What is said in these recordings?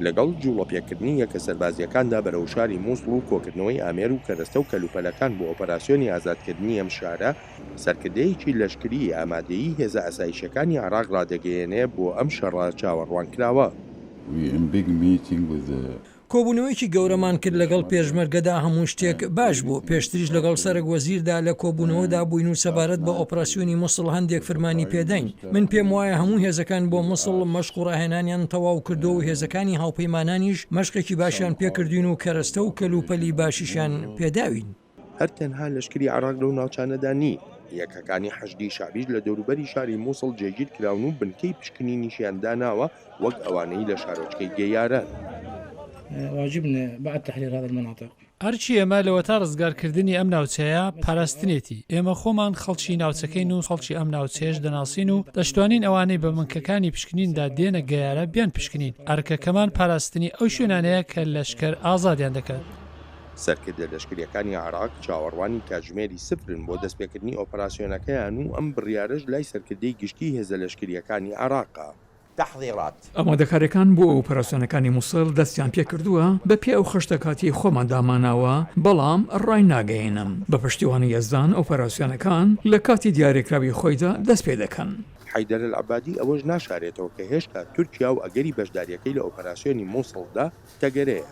لەگەڵ جوڵەپێکردنی یەکە سەربازیەکاندا بەرەو شاری مووسڵ و کۆکردنەوەی ئامێر و کەرەستە و کەلوپەلەکان بۆ ئۆپەراسیۆنی ئازادکردنی ئەم شارە، سەرکردەیەکی لەشکری ئامادەیی هێزە ئاسایشەکانی عێراق ڕادەگەیەنێ بۆ ئەم شەڕە چاوەڕوانکراوە. کۆبوونەوەیکی گەورەمان کرد لەگەڵ پێشمەرگەدا هەموو شتێک باش بوو. پێشتریش لەگەڵ سەرک وەزیردا لە کۆبوونەوەدا بووین و سەبارەت بە ئۆپراسیۆنی مووسڵ هەندێک فرمانی پێدەین. من پێم وایە هەموو هێزەکان بۆ مووسڵ مەشق و ڕاهێنانیان تەواو کردو و هێزەکانی هاوپەیمانانیش مەشقێکی باشیان پێکردوین و کەرەستە و کەلوپەلی باشیشان پێداوین. هەر تەنها لەشکری عێراق لەو ناوچانەدا نی، یەکەکانی حەشدی شابیش لە دەوروبەری شاری مووسڵ جێگیر کراون و بنکەی پشکنینیشیان داناوە وەک ئەوانەی لە شارۆچکەی گەیاران. واجبنا بعد تحرير هذا المناطق. هەرچی ئێمە لەوە تا ڕزگارکردنی ئەم ناوچەیە پاراستنێتی. ئێمە خۆمان خەڵکی ناوچەکەین و خەڵکی ئەم ناوچێش دەناسین و دەشتوانین ئەوانەی بە منکەکانی پشکنیندا دێنە گەیارە بیان پشکنین. ئەرکەکەمان پاراستنی ئەو شوێنانەیە کە لەشکەر ئازادیان دەکات. سەرکردە لەشکریەکانی عێراق چاوەڕوانی کاتژمێری سفرن بۆ دەستپێکردنی ئۆپەراسیۆنەکەیان و ئەم بڕیارەش لای سەرکردەی گشتی هێزە لەشکریەکانی عێراقا. ئامادەکاریەکان بۆ ئۆپەراسیۆنەکانی مووسڵ دەستیان پێ کردووە بە پێ ئەو خشتەکاتی خۆمان داماناوە، بەڵام ڕای ناگەێنم. بە پشتیوانی یەزدان ئۆپەراسیۆنەکان لە کاتی دیارێکراوی خۆیدا دەست پێ دەکەن. حەیدەر العەبادی ئەوەش ناشارێتەوە کە هێشتا تورکیا و ئەگەری بەشداریەکەی لە ئۆپەراسیۆنی مووسڵدا تەگەرەیە.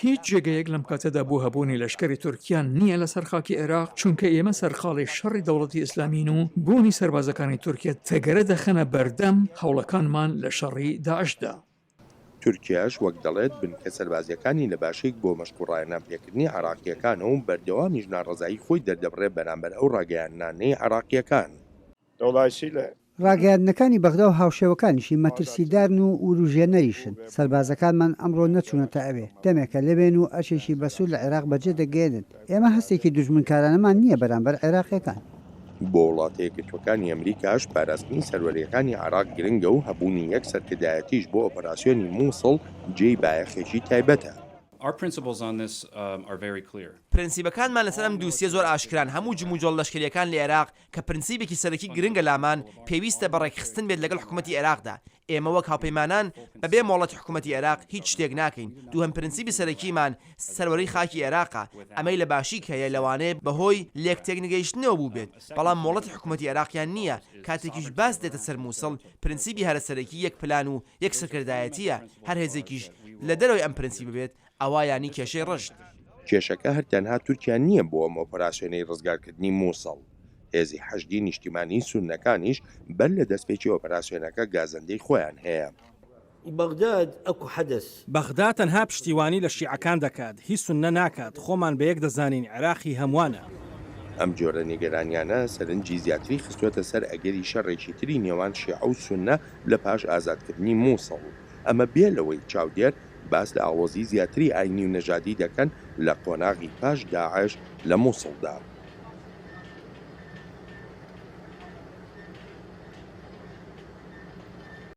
هیچ جێگەیەک لەم کاتەدا بۆ هەبوونی لەشکری تورکیان نییە لە سەرخاکی عێراق، چونکە ئێمە سەرخاڵی شەڕی دەوڵەتی ئیسلامین و بوونی سەربازەکانی تورکیا تەگەرە دەخەنە بەردەم هەوڵەکانمان لە شەڕی داعشدا. تورکیاش وەک دەڵێت بنکە سەربازیەکانی لە باشێک بۆ مەشقوڕایەنان پێکردنی عێراقیەکانەوە و بەردەوامی ژناڕەزایی خۆی دەردەبڕێ بەرامبەر ئەو ڕاگەیاندانەی عێراقیەکان. ڕاگەیاندنەکانی بەغدا و هاوشێوەکانیشی مەترسیدارن و وروژێنەریشن. سەربازەکانمان ئەمڕۆ نەچوونەتە ئەوێ، دەمێکە لەبێن و ئەشێکی بەسوور لە عێراق بەجێ دەگەێنن. ئێمە هەستێکی دوژمنکارانەمان نییە بەرامبەر عێراقیەکان. بۆ وڵاتەیە کردوەکانی ئەمریکاش پاراستنی سەروەریەکانی عێراق گرنگە و هەبوونی یەک سەرکردایەتیش بۆ ئۆپەراسیۆنی مووسڵ جێی بایەخێکی تایبەتە. پرینسیبەکانمان لەسەر ئەم دووسیە زۆر ئاشکران. هەموو جموجۆڵ لەشکریەکان لە عێراق کە پرینسیبێکی سەرەکی گرنگە لامان پێویستە بەڕێکخستن بێت لەگەڵ حکوومەتی عێراقدا. ئێمە وەک هاوپەیمانان بەبێ مۆڵەتی حکوومەتی عێراق هیچ شتێک ناکەین. دووهەم پرینسیبی سەرەکیمان سەروەری خاکی عێراقا، ئەمەی لە باشی کەیە لەوانەیە بەهۆی لێکتێک نگەیشتنەوە بوو بێت، بەڵام مۆڵەتی حکوومەتی عێراقیان نییە. کاتێکیش باس دێتە سەر مووسڵ پرینسیبی هەرە سەرەکی یەک پلان و یەک سەرکردایەتیە. هەر هێزێکیش لە دەرەوەی ئەم پرینسیب بێت ئەوا ینی کێشەی ڕشت. کێشەکە هەر تەنها تورکیا نییە بۆ ئەم ئۆپەراسیۆنەی ڕزگارکردنی مووسڵ. هێزی حەشدی نیشتیمانی سوننەکانیش بەر لە دەستپێکی ئۆپەراسیۆنەکە گازەندەی خۆیان هەیە. بەغدا تەنها پشتیوانی لە شیعەکان دەکات، هیچ سوننە ناکات. خۆمان بە یەک دەزانین عێراقی هەمووانە. ئەم جۆرە نیگەرانیانە سەرنجی زیاتری خستوێتە سەر ئەگەری شەڕێکی تری نێوان شیعە و سوننە لە پاش ئازادکردنی مووسڵ. ئەمە بێ لەوەی چاودێر باس لە ئاوازی زیاتری ئاینی و نەژادی دەکەن لە قۆناغی پاش داعش لە مووسڵدا.